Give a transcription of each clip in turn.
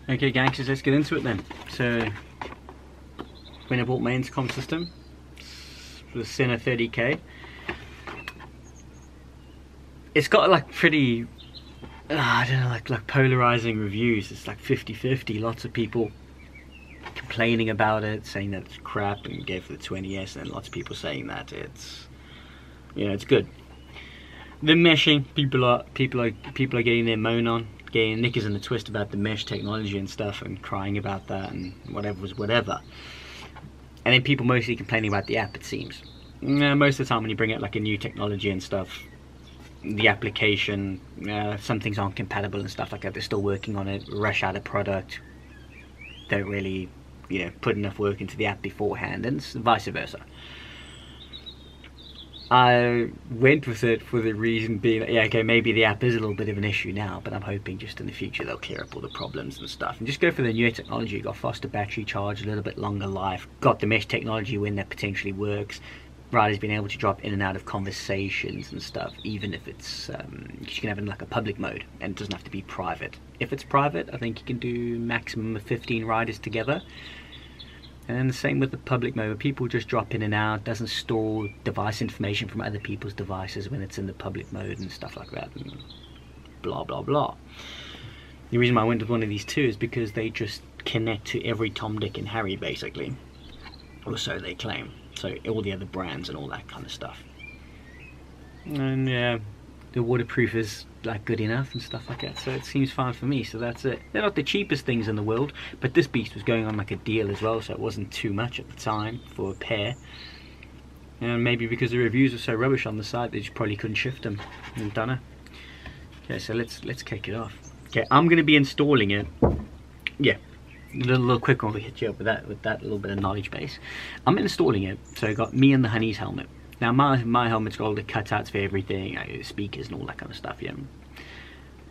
Okay gangsters, let's get into it then. So when I bought my intercom system, the Sena 30K, it's got like pretty, I don't know, like polarizing reviews. It's like 50-50, lots of people complaining about it, saying that it's crap and go for the 20S, and lots of people saying that it's, you know, it's good. The meshing, people are getting their moan on, getting knickers in the twist about the mesh technology and stuff, and crying about that and whatever was whatever. And then people mostly complaining about the app, it seems. Most of the time when you bring out like a new technology and stuff, the application, some things aren't compatible and stuff like that. They're still working on it, rush out a product, don't really, you know, put enough work into the app beforehand, and vice versa. I went with it for the reason being that, yeah, okay, maybe the app is a little bit of an issue now, but I'm hoping just in the future they'll clear up all the problems and stuff, and just go for the newer technology. Got faster battery charge, a little bit longer life, got the mesh technology when that potentially works. Riders being able to drop in and out of conversations and stuff, even if it's, you can have it in like a public mode, and it doesn't have to be private. If it's private, I think you can do maximum of 15 riders together. And then the same with the public mode, people just drop in and out, doesn't store device information from other people's devices when it's in the public mode and stuff like that, and blah blah blah. The reason why I went with one of these two is because they just connect to every Tom, Dick and Harry basically, or so they claim. So all the other brands and all that kind of stuff. And yeah, the waterproof is like good enough and stuff like that, so it seems fine for me, so that's it. They're not the cheapest things in the world, but this beast was going on like a deal as well, so it wasn't too much at the time for a pair. And maybe because the reviews were so rubbish on the site, they just probably couldn't shift them. I don't know. Okay, so let's kick it off. Okay, I'm going to be installing it. Yeah, a little quick one, we hit you up with that little bit of knowledge base. I'm installing it, so I got me and the Honey's helmet. Now my helmet's got all the cutouts for everything, speakers and all that kind of stuff, yeah.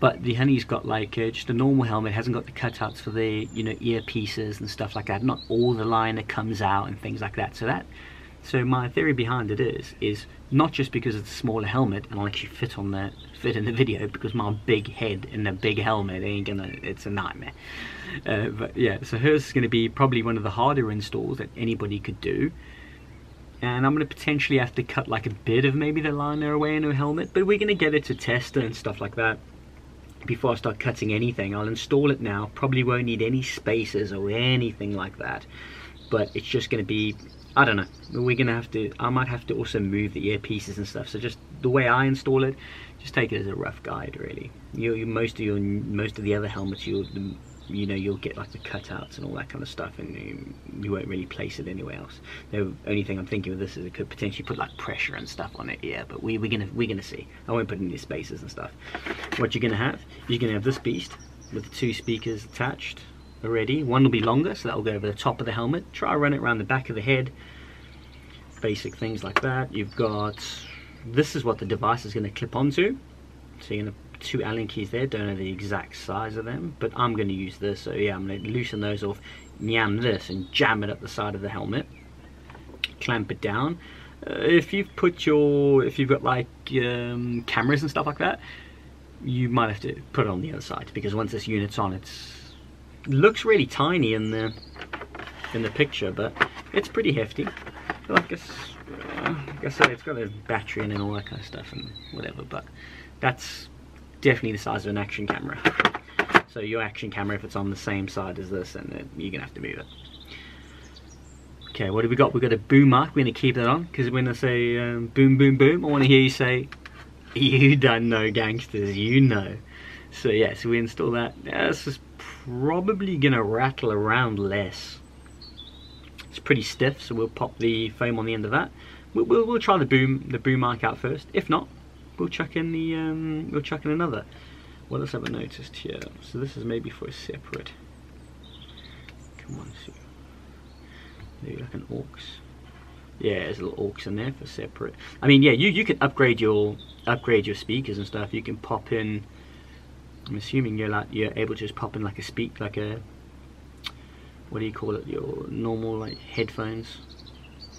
But the Honey's got like just a normal helmet, hasn't got the cutouts for the, you know, earpieces and stuff like that. Not all the line that comes out and things like that. So my theory behind it is not just because it's a smaller helmet and I'll actually fit in the video, because my big head in a big helmet ain't gonna, it's a nightmare. But yeah, so hers is gonna be probably one of the harder installs that anybody could do. And I'm going to potentially have to cut like a bit of maybe the liner away in her helmet, but we're going to get it to test it and stuff like that before I start cutting anything. I'll install it now, probably won't need any spacers or anything like that, but it's just going to be, I don't know, we're going to have to, I might have to also move the earpieces and stuff, so just the way I install it, just take it as a rough guide really. Most of the other helmets, you'll get like the cutouts and all that kind of stuff, and you won't really place it anywhere else. The only thing I'm thinking with this is it could potentially put like pressure and stuff on it, yeah, but we're gonna see. I won't put any spacers and stuff. What you're gonna have this beast with the two speakers attached already. One will be longer, so that will go over the top of the helmet. Try run it around the back of the head. Basic things like that. You've got, this is what the device is gonna clip onto. So you're gonna two Allen keys there, don't know the exact size of them, but I'm going to use this, so yeah, I'm going to loosen those off, yam this and jam it up the side of the helmet, clamp it down. If you've got like cameras and stuff like that, you might have to put it on the other side, because once this unit's on, it looks really tiny in the picture, but it's pretty hefty. Like I said, it's got a battery in and all that kind of stuff and whatever, but that's definitely the size of an action camera. So your action camera, if it's on the same side as this, then you're gonna have to move it. Okay, what have we got? We've got a boom mark. We're gonna keep that on, because when I say boom boom boom, I want to hear you say, you don't know gangsters, you know. So yeah, so we install that. Yeah, this is probably gonna rattle around less. It's pretty stiff, so we'll pop the foam on the end of that. We'll try the boom mark out first. If not, we'll chuck in another. What else have I noticed here? So this is maybe for a separate. Come on, see. Maybe like an aux. Yeah, there's a little aux in there for separate. I mean, yeah, you can upgrade your speakers and stuff. You can pop in. I'm assuming you're able to just pop in like a what do you call it? Your normal like headphones.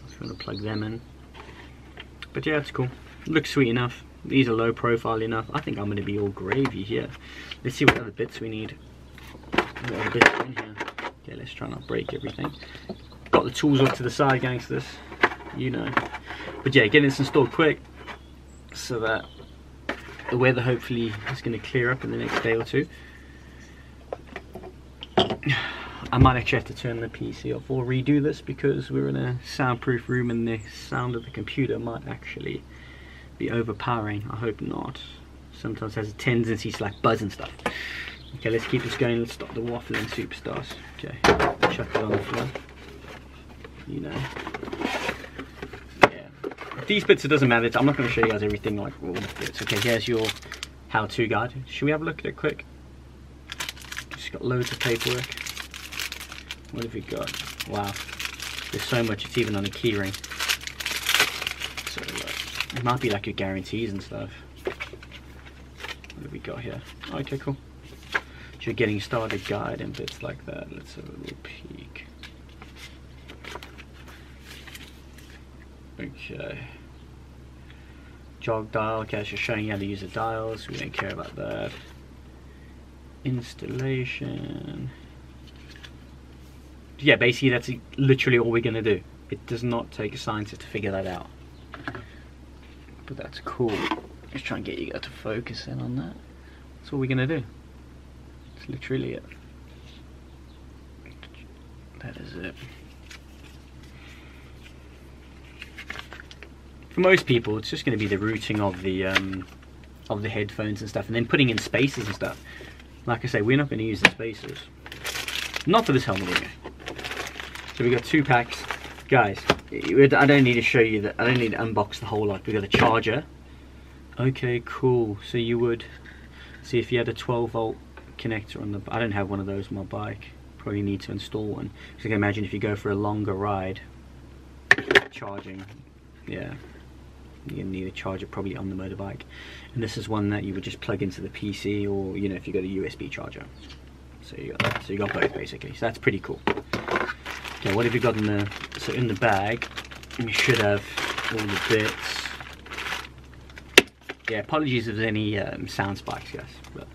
If you want to plug them in. But yeah, it's cool. Looks sweet enough. These are low profile enough. I think I'm going to be all gravy here. Let's see what other bits we need. a lot of bits in here. Okay, let's try not to break everything. Got the tools off to the side, gangsters. You know. But yeah, getting this installed quick so that the weather hopefully is going to clear up in the next day or two. I might actually have to turn the PC off or redo this because we're in a soundproof room and the sound of the computer might actually be overpowering. I hope not. Sometimes has a tendency to like buzz and stuff. Okay, let's keep this going. Let's stop the waffling superstars. Okay, chuck it on the floor. You know. Yeah. These bits, it doesn't matter. I'm not going to show you guys everything like all the bits. Okay, here's your how-to guide. Should we have a look at it quick? Just got loads of paperwork. What have we got? Wow, there's so much. It's even on a keyring. So it might be like your guarantees and stuff. What have we got here? Okay, cool. Your getting started guide and bits like that. Let's have a little peek. Okay. Jog dial. Okay, it's just showing you how to use the dials. We don't care about that. Installation. Yeah, basically that's literally all we're going to do. It does not take a scientist to figure that out. But that's cool. Let's try and get you guys to focus in on that. That's all we're going to do. That's literally it. That is it. For most people, it's just going to be the routing of the headphones and stuff, and then putting in spacers and stuff. Like I say, we're not going to use the spacers. Not for this helmet anyway. So we got 2 packs. Guys, I don't need to show you that. I don't need to unbox the whole lot. We got a charger. Okay, cool. So you would see if you had a 12-volt connector on the. I don't have one of those on my bike. Probably need to install one. So you can imagine if you go for a longer ride, charging. Yeah, you need a charger probably on the motorbike. And this is one that you would just plug into the PC, or you know, if you got a USB charger. So you got that. So you got both basically. So that's pretty cool. Okay, what have you got in the? So in the bag, you should have all the bits. Yeah, apologies if there's any sound spikes, guys. But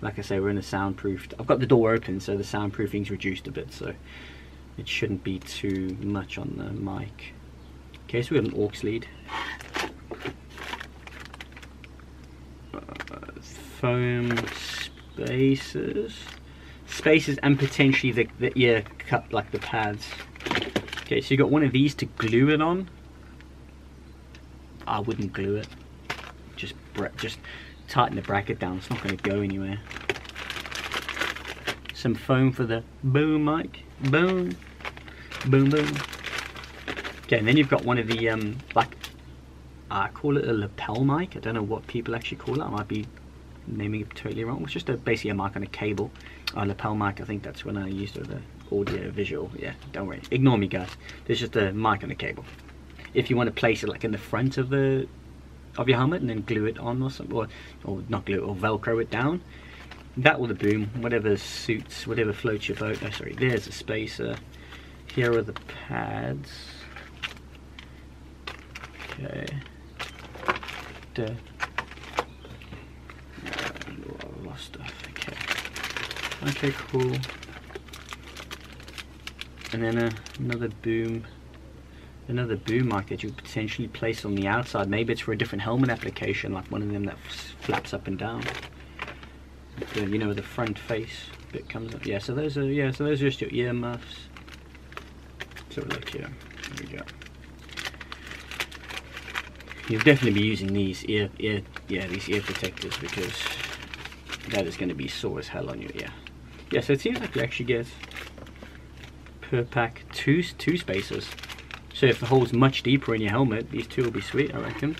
like I say, we're in a soundproofed. I've got the door open, so the soundproofing's reduced a bit, so it shouldn't be too much on the mic. Okay, so we got an aux lead. Foam spacers, and potentially the ear cut, like the pads. Okay, so you got one of these to glue it on. I wouldn't glue it. Just tighten the bracket down. It's not going to go anywhere. Some foam for the boom mic. Boom, boom, boom. Okay, and then you've got one of the like I call it a lapel mic. I don't know what people actually call it. I might be naming it totally wrong. It's just basically a mic on a cable. Lapel mic, I think that's when I used the audio visual. Yeah, don't worry, ignore me guys. There's just a mic on a cable. If you want to place it like in the front of your helmet and then glue it on or something, or not glue it, or velcro it down, that or the boom, whatever suits, whatever floats your boat. Oh sorry, there's a spacer. Here are the pads. Okay. I lost stuff. Okay. Okay, cool. And then another boom mic that you could potentially place on the outside. Maybe it's for a different helmet application, like one of them that flaps up and down. You know, where the front face bit comes up. Yeah, so those are just your ear muffs. So look here. Here we go. You'll definitely be using these ear protectors, because that is going to be sore as hell on your ear. Yeah, so it seems like you actually get per pack two spacers. So if the hole's much deeper in your helmet, these two will be sweet, I reckon.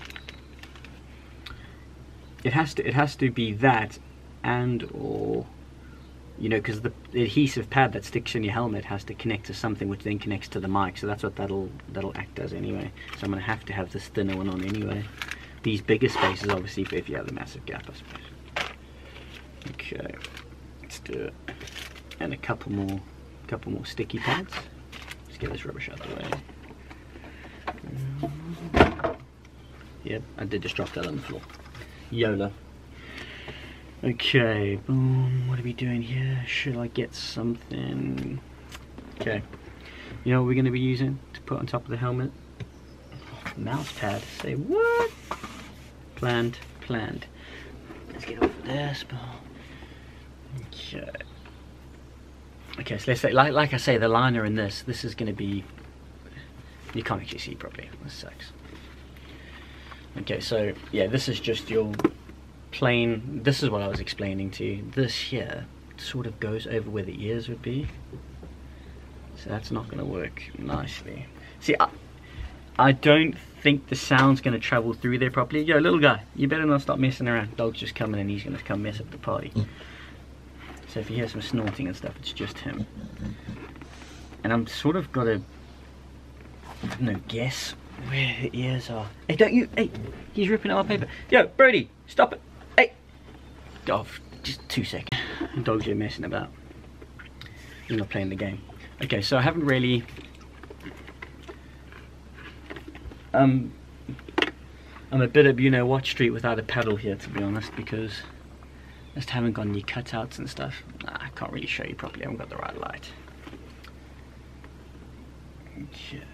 It has to be that, and or you know, because the adhesive pad that sticks in your helmet has to connect to something, which then connects to the mic. So that's what that'll act as anyway. So I'm gonna have to have this thinner one on anyway. These bigger spacers, obviously, if you have a massive gap, I suppose. Okay, let's do it. And a couple more sticky pads. Let's get this rubbish out of the way. Yep, I did just drop that on the floor. YOLO. Okay, boom, what are we doing here? Should I get something? Okay, you know what we're going to be using to put on top of the helmet? Oh, mouse pad. Say what? Planned. Let's get off of this. Okay. Okay, so let's say, like I say, the liner in this is going to be, you can't actually see properly. This sucks. Okay, so yeah, this is just your plain, this is what I was explaining to you. This here sort of goes over where the ears would be, so that's not going to work nicely. See, I don't think the sound's going to travel through there properly. Yo, little guy, you better not stop messing around. Dog's just coming and he's going to come mess up the party. So if you hear some snorting and stuff, it's just him. And I'm sort of got to, I don't know, guess where the ears are. Hey, don't you, hey, he's ripping out my paper. Yo, Brody, stop it. Hey. Oh, just 2 seconds. Dog's here messing about. He's not playing the game. Okay, so I haven't really, I'm a bit of you-know-what street without a pedal here, to be honest, because I just haven't got any cutouts and stuff. I can't really show you properly, I haven't got the right light. Okay,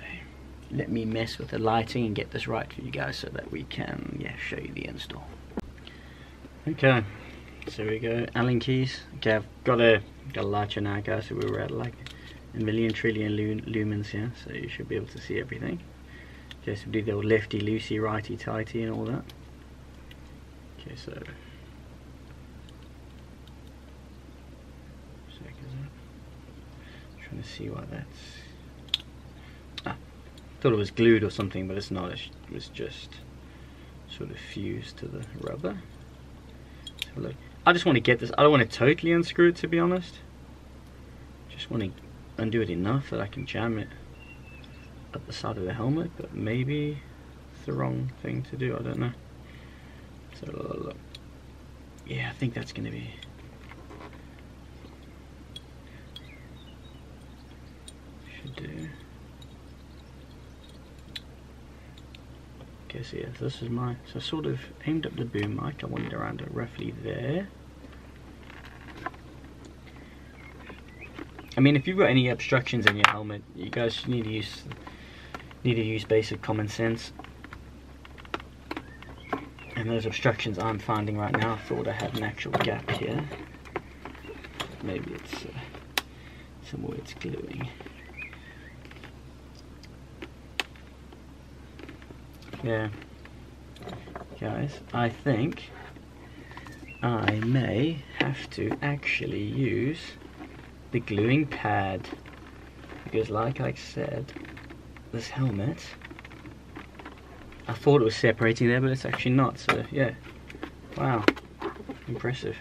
let me mess with the lighting and get this right for you guys so that we can, yeah, show you the install. Okay, so we go, Allen keys. Okay, I've got a light you now, guys, so we were at like a million trillion lumens here, so you should be able to see everything. Okay, so we do the old lefty loosey, righty tighty and all that. Okay, so trying to see why that's, thought it was glued or something, but it's not. It was just sort of fused to the rubber. So look, I just want to get this, I don't want to totally unscrew it, to be honest. Just want to undo it enough that I can jam it up the side of the helmet, but maybe it's the wrong thing to do, I don't know. So look, yeah, I think that's going to be, should do. Okay, so yeah, this is my, so I sort of aimed up the boom mic, I want it around roughly there. I mean, if you've got any obstructions in your helmet, you guys need to use basic common sense. And those obstructions I'm finding right now, I thought I had an actual gap here. Maybe it's somewhere it's gluing. Yeah, guys, I think I may have to actually use the gluing pad, because like I said, this helmet, I thought it was separating there, but it's actually not. So yeah, wow, impressive.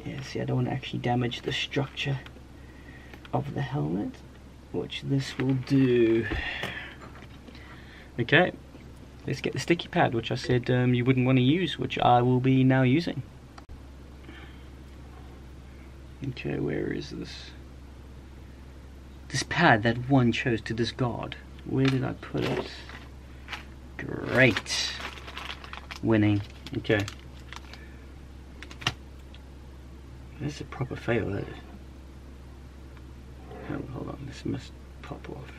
Yeah, see, I don't want to actually damage the structure of the helmet, which this will do. Okay, let's get the sticky pad, which I said you wouldn't want to use, which I will be now using. Okay, where is this? This pad that one chose to discard. Where did I put it? Great. Winning. Okay. This is a proper fail, that is. Oh, hold on, this must pop off.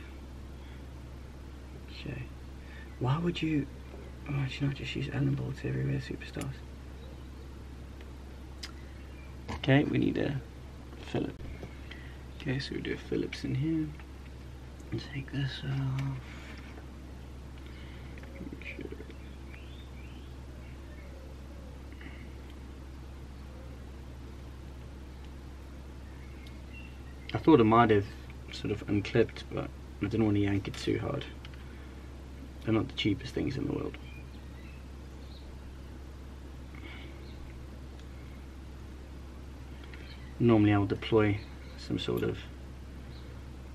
Okay. Why would you not just use Allen bolts everywhere, superstars? Okay, we need a Phillips. Okay, so we do a Phillips in here. And take this off. Okay. I thought it might have sort of unclipped, but I didn't want to yank it too hard. They're not the cheapest things in the world. Normally I would deploy some sort of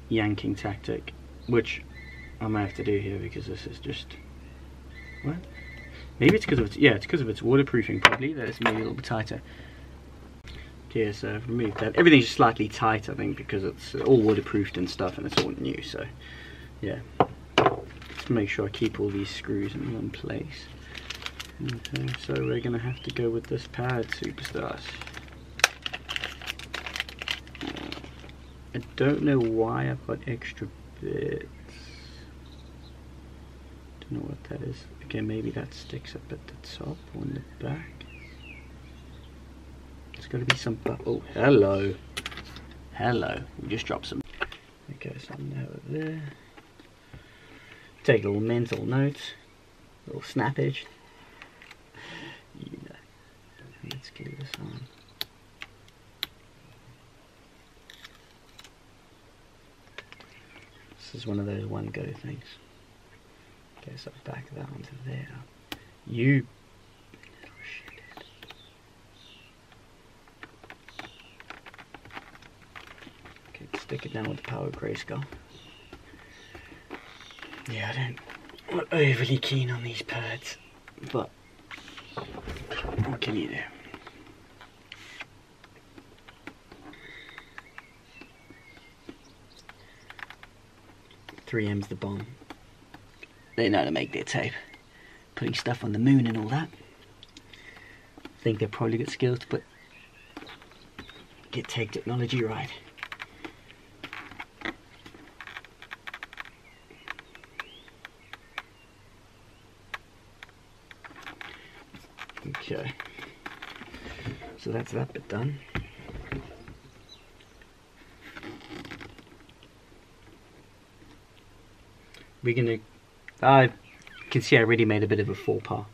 yanking tactic, which I may have to do here because this is just, what? Maybe it's because of its, yeah, it's because of its waterproofing probably, that it's maybe a little bit tighter. Okay, so I've removed that. Everything's just slightly tight, I think, because it's all waterproofed and stuff and it's all new, so yeah. Let's make sure I keep all these screws in one place. Okay, so we're gonna have to go with this pad, superstars. I don't know why I've got extra bits. Don't know what that is. Okay, maybe that sticks up at the top or in the back. There's got to be some. Oh, hello. Hello. We just dropped some. Okay, so now there. Take a little mental note. A little snappage. Yeah. Let's glue this on. This is one of those one-go things. Okay, so back that onto there. You little shithead. Okay, stick it down with the power of Grayskull. Yeah, I'm not overly keen on these pads, but what can you do? 3M's the bomb. They know how to make their tape. Putting stuff on the moon and all that. I think they've probably got skills to get tape technology right. Okay. So that's that bit done. We're gonna, I can see I already made a bit of a faux pas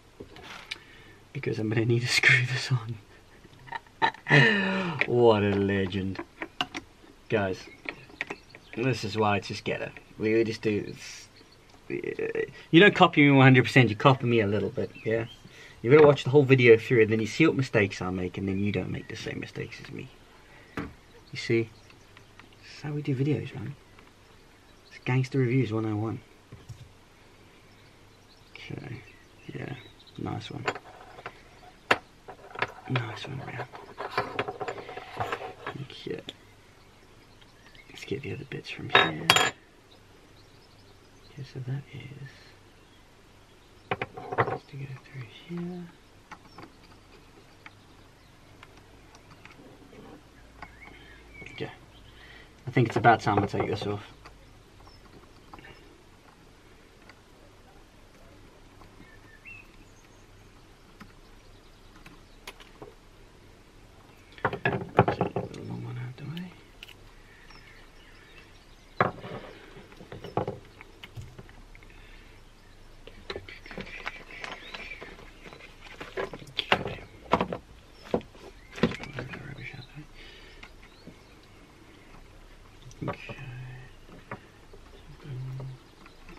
because I'm gonna need to screw this on. What a legend. Guys, this is why it's just get it. We just do this. You don't copy me 100%, you copy me a little bit, yeah? You gotta watch the whole video through and then you see what mistakes I make and then you don't make the same mistakes as me. You see? This is how we do videos, man. It's Gangster Reviews 101. Okay, yeah, nice one. Nice one, man. Okay. Let's get the other bits from here. Okay, so that is just to go through here. Okay. I think it's about time I take this off.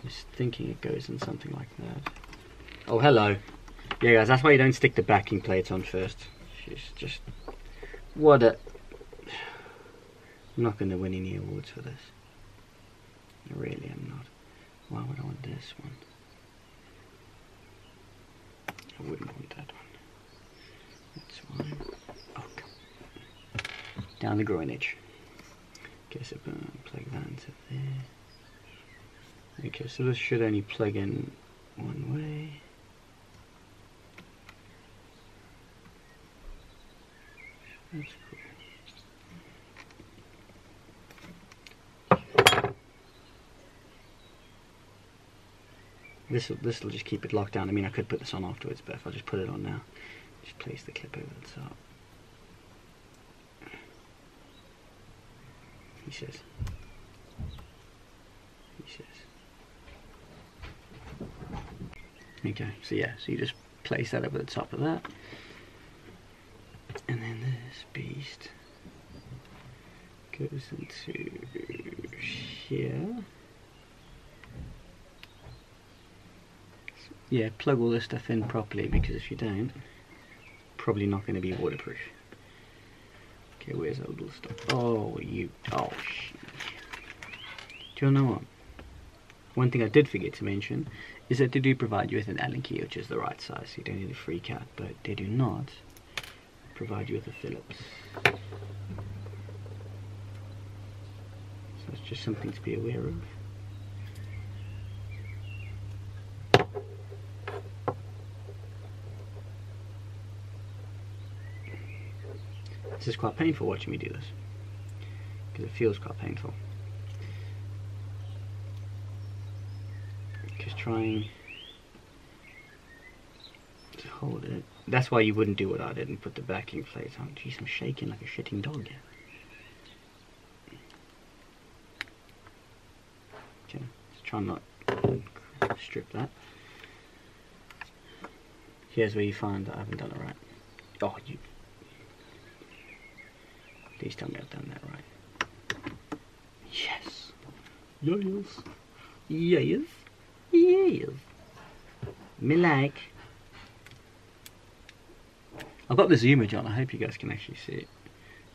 Just thinking it goes in something like that. Oh, hello. Yeah, guys, that's why you don't stick the backing plates on first. It's just what a. I'm not going to win any awards for this. I really am not. Why would I want this one? I wouldn't want that one. That's fine. Oh, come. Down the groinage. Okay, so plug that into there. Okay, so this should only plug in one way. That's cool. This will just keep it locked down. I mean, I could put this on afterwards, but if I just put it on now, just place the clip over the top. He says. Okay, so yeah, so you just place that over the top of that. And then this beast goes into here. Yeah, plug all this stuff in properly, because if you don't, probably not going to be waterproof. Okay, where's that little stuff? Oh, you. Oh, shit. Do you know what? One thing I did forget to mention is that they do provide you with an Allen key, which is the right size, so you don't need a freak out, but they do not provide you with a Phillips. So it's just something to be aware of. This is quite painful watching me do this, because it feels quite painful. Just trying to hold it. That's why you wouldn't do what I did and put the backing plates on. Jeez, I'm shaking like a shitting dog. Okay, let's try not to strip that. Here's where you find that I haven't done it right. Oh, you. Please tell me I've done that right. Yes. Yes. Yes. Yes. Me like. I've got the zoomage on. I hope you guys can actually see it.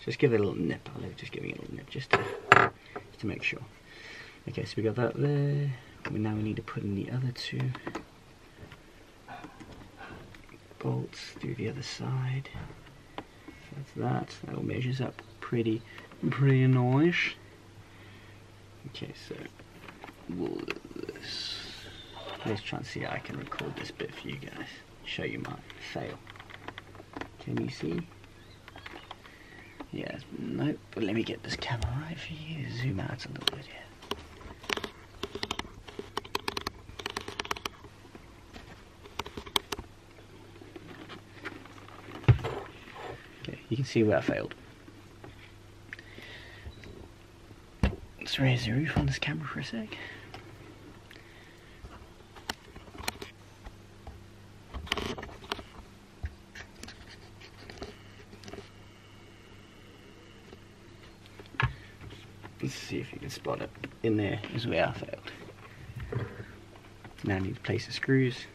Just give it a little nip. I love just giving it a little nip just to make sure. Okay, so we got that there. Now we need to put in the other two bolts through the other side. That's that. That all measures up pretty nice. Okay, so we'll do this. Let's try and see how I can record this bit for you guys. Show you my fail. Can you see? Yes, nope. But let me get this camera right for you. Zoom out a little bit here. You can see where I failed. Let's raise the roof on this camera for a sec. Let's see if you can spot it. In there is where I failed. Now I need to place the screws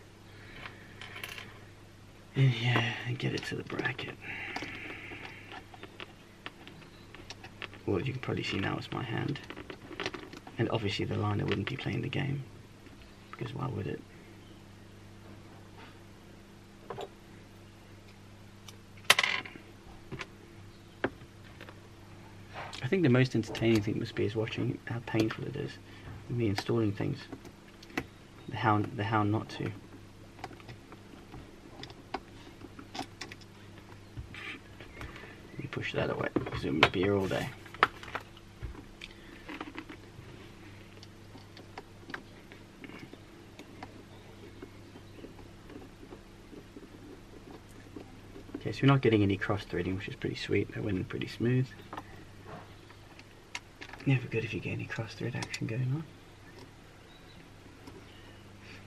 in here and get it to the bracket. Well, you can probably see now it's my hand. And obviously the liner wouldn't be playing the game, because why would it? I think the most entertaining thing must be is watching how painful it is. Me installing things. The how not to. Let me push that away, because it would be here all day. Okay, so we're not getting any cross threading, which is pretty sweet. That went in pretty smooth. Never good if you get any cross thread action going on.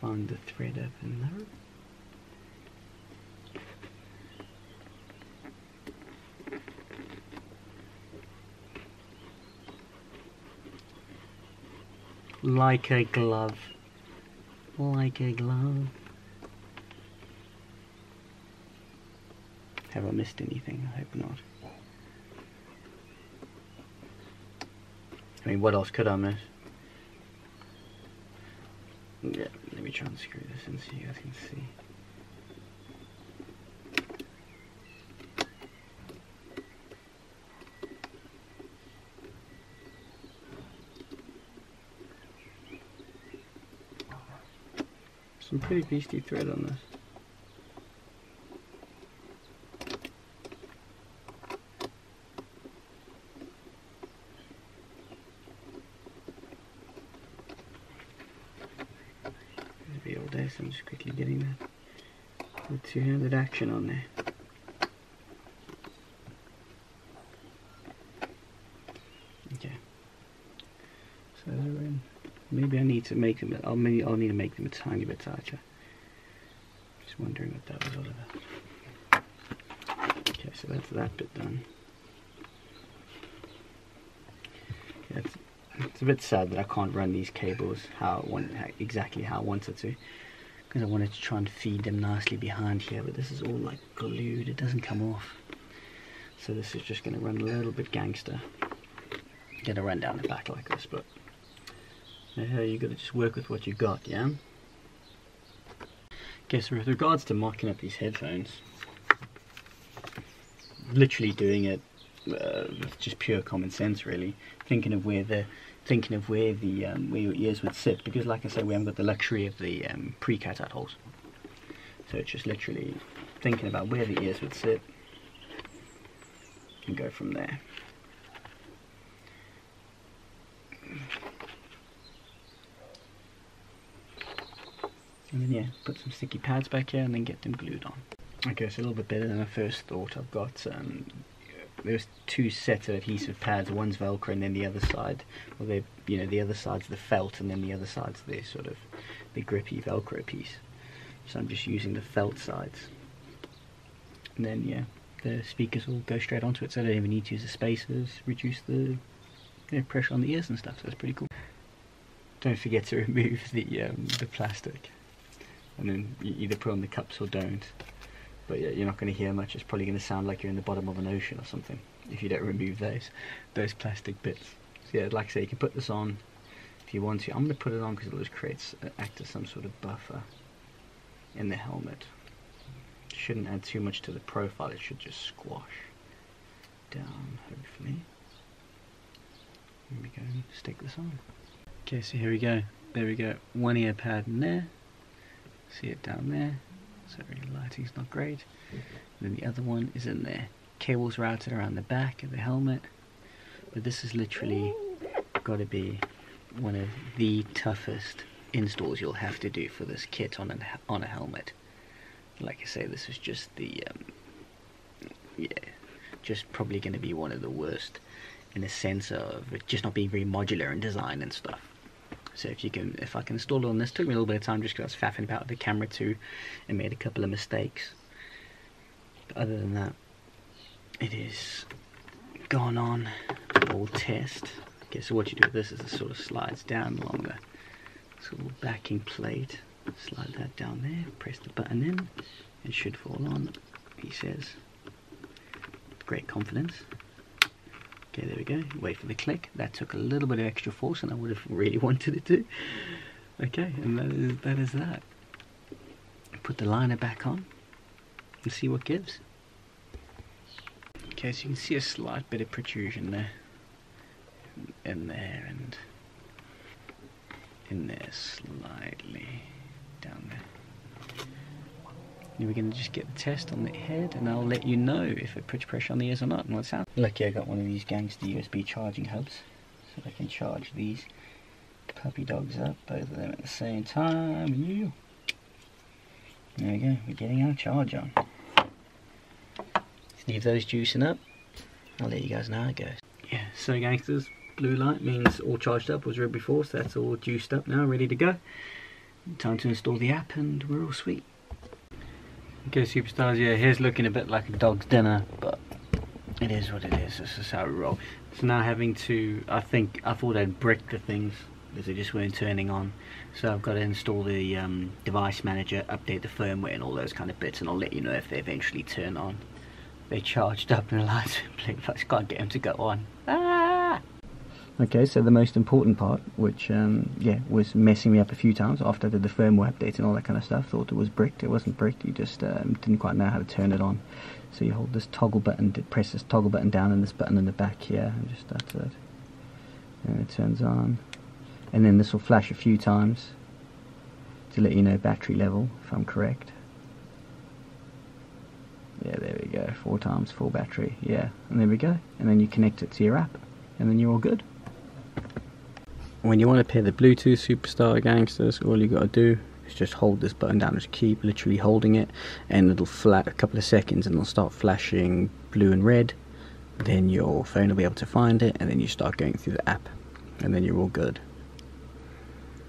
Find the thread up in there. Like a glove. Like a glove. Have I missed anything? I hope not. I mean, what else could I miss? Yeah, let me try and screw this in so you guys can see. Some pretty beastly thread on this. All day, so I'm just quickly getting the two-handed action on there. Okay, so maybe I need to make them. I'll need to make them a tiny bit tighter. Just wondering what that was all about. Okay, so that's that bit done. Okay, it's a bit sad that I can't run these cables exactly how I wanted to, because I wanted to try and feed them nicely behind here, but this is all like glued, it doesn't come off. So this is just going to run a little bit gangster. Gonna run down the back like this, but you got to just work with what you got, yeah? Okay, so with regards to mocking up these headphones, literally doing it with just pure common sense, really, thinking of where your ears would sit, because like I said, we haven't got the luxury of the pre-cut-out holes. So it's just literally thinking about where the ears would sit and go from there. And then yeah, put some sticky pads back here and then get them glued on. Okay, so a little bit better than I first thought. I've got there's two sets of adhesive pads. One's Velcro and then the other side, well, they, you know, the other side's the felt and then the other side's the sort of the grippy Velcro piece. So I'm just using the felt sides. And then yeah, the speakers will go straight onto it, so I don't even need to use the spacers, reduce the pressure on the ears and stuff. So it's pretty cool. Don't forget to remove the plastic, and then you either put on the cups or don't. But yeah, you're not going to hear much. It's probably going to sound like you're in the bottom of an ocean or something if you don't remove those plastic bits. So yeah, like I say, you can put this on if you want to. I'm going to put it on because it'll just act as some sort of buffer in the helmet. Shouldn't add too much to the profile. It should just squash down, hopefully. Here we go, stick this on. Okay, so here we go. There we go. One ear pad in there. See it down there. Sorry, lighting's not great. And then the other one is in there. Cables routed around the back of the helmet. But this is literally got to be one of the toughest installs you'll have to do for this kit on a helmet. Like I say, this is just the yeah, just probably going to be one of the worst in the sense of it just not being very modular in design and stuff. So if I can install it on this, took me a little bit of time just because I was faffing about with the camera too and made a couple of mistakes. But other than that, it is gone on all test. Okay, so what you do with this is it sort of slides down along the sort of backing plate. Slide that down there, press the button in, it should fall on, he says, with great confidence. Okay, there we go, wait for the click. That took a little bit of extra force and I would have really wanted it to. Okay, and that is that. Put the liner back on and see what gives. Okay, so you can see a slight bit of protrusion there, in there and in there slightly. Down there. Now we're going to just get the test on the head and I'll let you know if it puts pressure on the ears or not and what it sounds. Lucky I got one of these gangster USB charging hubs so I can charge these puppy dogs up, both of them at the same time. There we go, we're getting our charge on. Leave those juicing up, I'll let you guys know how it goes. Yeah, so gangsters, blue light means all charged up, was read before, so that's all juiced up now, ready to go. Time to install the app and we're all sweet. Okay, superstars, yeah, here's looking a bit like a dog's dinner, but it is what it is. This is how we roll. So now having to, I thought I'd brick the things because they just weren't turning on. So I've got to install the device manager, update the firmware and all those kind of bits, and I'll let you know if they eventually turn on. They charged up and the lights blink, I just can't get them to go on. Ah! Okay, so the most important part, which yeah, was messing me up a few times after I did the firmware update and all that kind of stuff. Thought it was bricked. It wasn't bricked. You just didn't quite know how to turn it on. So you hold this toggle button, press this toggle button down, and this button in the back here, and just that's it. And it turns on. And then this will flash a few times to let you know battery level, if I'm correct. Yeah, there we go. 4 times full battery. Yeah, and there we go. And then you connect it to your app, and then you're all good. When you want to pair the Bluetooth superstar gangsters, all you got to do is just hold this button down, just keep literally holding it, and it'll flat a couple of seconds and it'll start flashing blue and red. Then your phone will be able to find it, and then you start going through the app, and then you're all good.